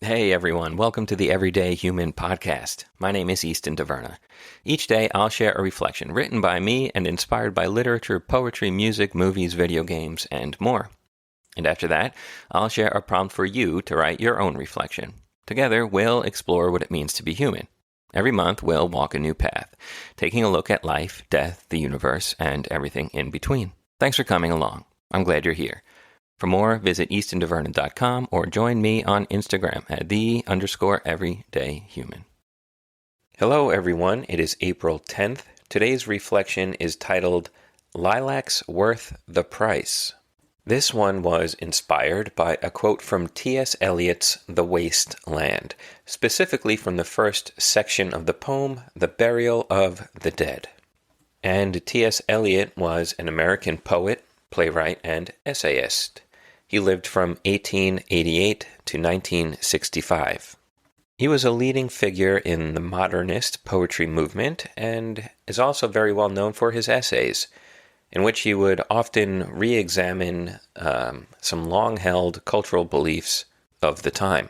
Hey everyone, welcome to the Everyday Human Podcast. My name is Easton Taverna. Each day I'll share a reflection written by me and inspired by literature, poetry, music, movies, video games, and more. And after that, I'll share a prompt for you to write your own reflection. Together, we'll explore what it means to be human. Every month, we'll walk a new path, taking a look at life, death, the universe, and everything in between. Thanks for coming along. I'm glad you're here. For more, visit eastontaverna.com or join me on Instagram at _everydayhuman. Hello, everyone. It is April 10th. Today's reflection is titled, Lilacs Worth the Price. This one was inspired by a quote from T.S. Eliot's The Waste Land, specifically from the first section of the poem, The Burial of the Dead. And T.S. Eliot was an American poet, playwright, and essayist. He lived from 1888 to 1965. He was a leading figure in the modernist poetry movement and is also very well known for his essays, in which he would often re-examine some long-held cultural beliefs of the time.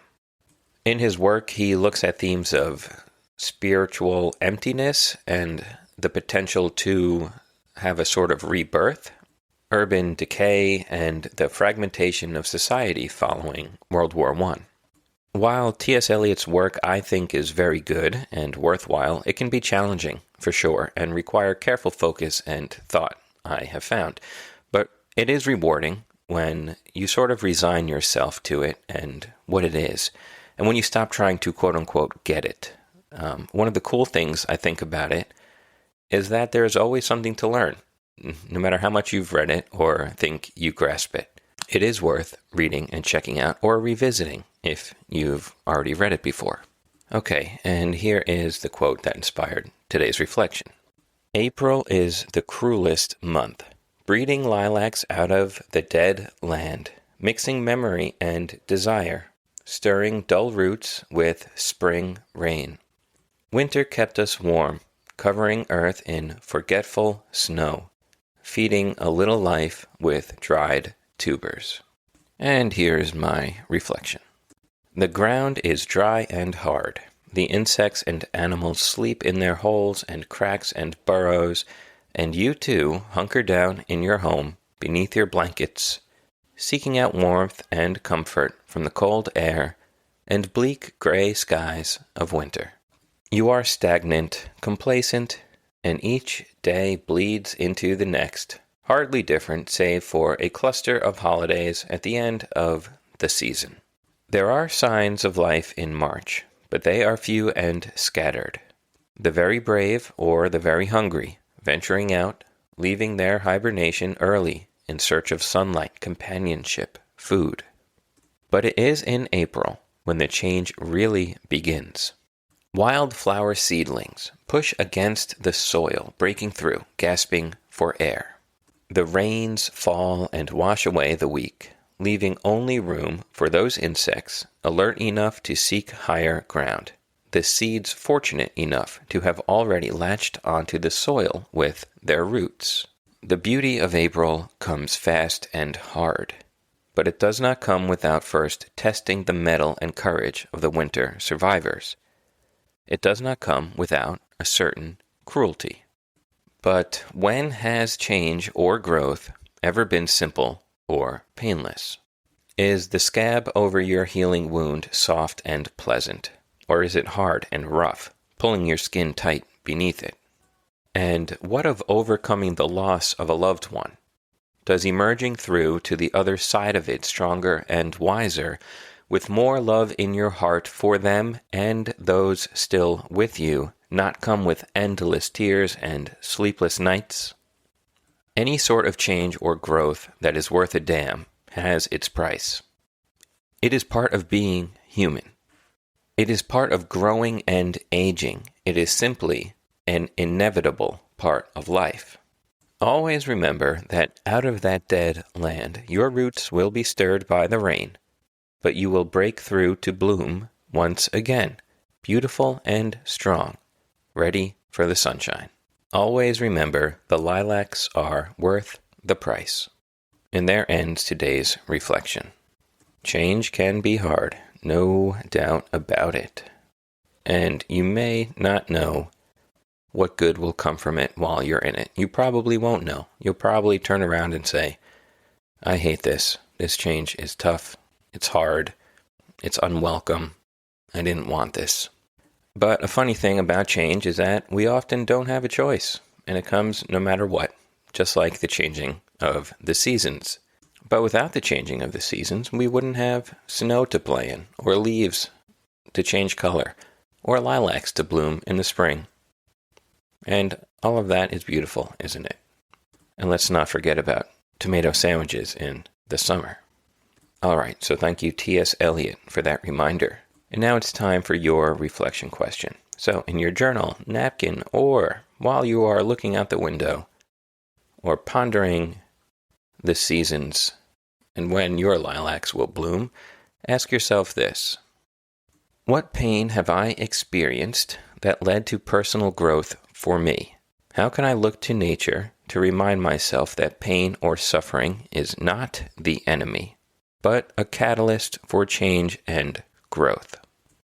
In his work, he looks at themes of spiritual emptiness and the potential to have a sort of rebirth, urban decay, and the fragmentation of society following World War I. While T.S. Eliot's work I think is very good and worthwhile, it can be challenging, for sure, and require careful focus and thought, I have found. But it is rewarding when you sort of resign yourself to it and what it is, and when you stop trying to quote-unquote get it. One of the cool things I think about it is that there is always something to learn. No matter how much you've read it or think you grasp it, it is worth reading and checking out or revisiting if you've already read it before. Okay, and here is the quote that inspired today's reflection. April is the cruelest month, breeding lilacs out of the dead land, mixing memory and desire, stirring dull roots with spring rain. Winter kept us warm, covering earth in forgetful snow, feeding a little life with dried tubers. And here's my reflection. The ground is dry and hard. The insects and animals sleep in their holes and cracks and burrows, and you too hunker down in your home beneath your blankets, seeking out warmth and comfort from the cold air and bleak gray skies of winter. You are stagnant, complacent, and each day bleeds into the next, hardly different save for a cluster of holidays at the end of the season. There are signs of life in March, but they are few and scattered. The very brave or the very hungry, venturing out, leaving their hibernation early in search of sunlight, companionship, food. But it is in April when the change really begins. Wildflower seedlings push against the soil, breaking through, gasping for air. The rains fall and wash away the weak, leaving only room for those insects alert enough to seek higher ground, the seeds fortunate enough to have already latched onto the soil with their roots. The beauty of April comes fast and hard, but it does not come without first testing the mettle and courage of the winter survivors. It does not come without a certain cruelty. But when has change or growth ever been simple or painless? Is the scab over your healing wound soft and pleasant, or is it hard and rough, pulling your skin tight beneath it? And what of overcoming the loss of a loved one? Does emerging through to the other side of it stronger and wiser, with more love in your heart for them and those still with you, not come with endless tears and sleepless nights? Any sort of change or growth that is worth a damn has its price. It is part of being human. It is part of growing and aging. It is simply an inevitable part of life. Always remember that out of that dead land, your roots will be stirred by the rain, but you will break through to bloom once again, beautiful and strong, ready for the sunshine. Always remember the lilacs are worth the price. And there ends today's reflection. Change can be hard, no doubt about it. And you may not know what good will come from it while you're in it. You probably won't know. You'll probably turn around and say, I hate this. This change is tough. It's hard. It's unwelcome. I didn't want this. But a funny thing about change is that we often don't have a choice, and it comes no matter what, just like the changing of the seasons. But without the changing of the seasons, we wouldn't have snow to play in, or leaves to change color, or lilacs to bloom in the spring. And all of that is beautiful, isn't it? And let's not forget about tomato sandwiches in the summer. All right, so thank you, T.S. Eliot, for that reminder. And now it's time for your reflection question. So in your journal, napkin, or while you are looking out the window, or pondering the seasons and when your lilacs will bloom, ask yourself this. What pain have I experienced that led to personal growth for me? How can I look to nature to remind myself that pain or suffering is not the enemy, but a catalyst for change and growth?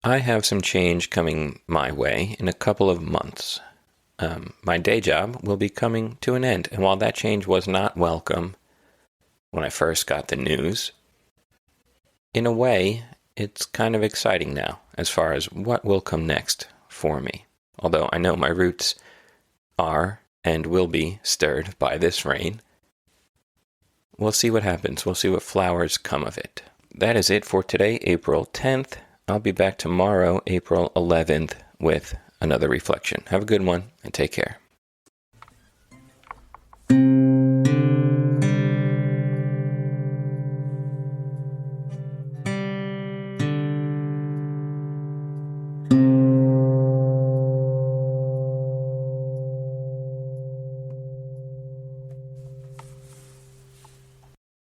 I have some change coming my way in a couple of months. My day job will be coming to an end, and while that change was not welcome when I first got the news, in a way, it's kind of exciting now as far as what will come next for me. Although I know my roots are and will be stirred by this rain. We'll see what happens. We'll see what flowers come of it. That is it for today, April 10th. I'll be back tomorrow, April 11th, with another reflection. Have a good one and take care.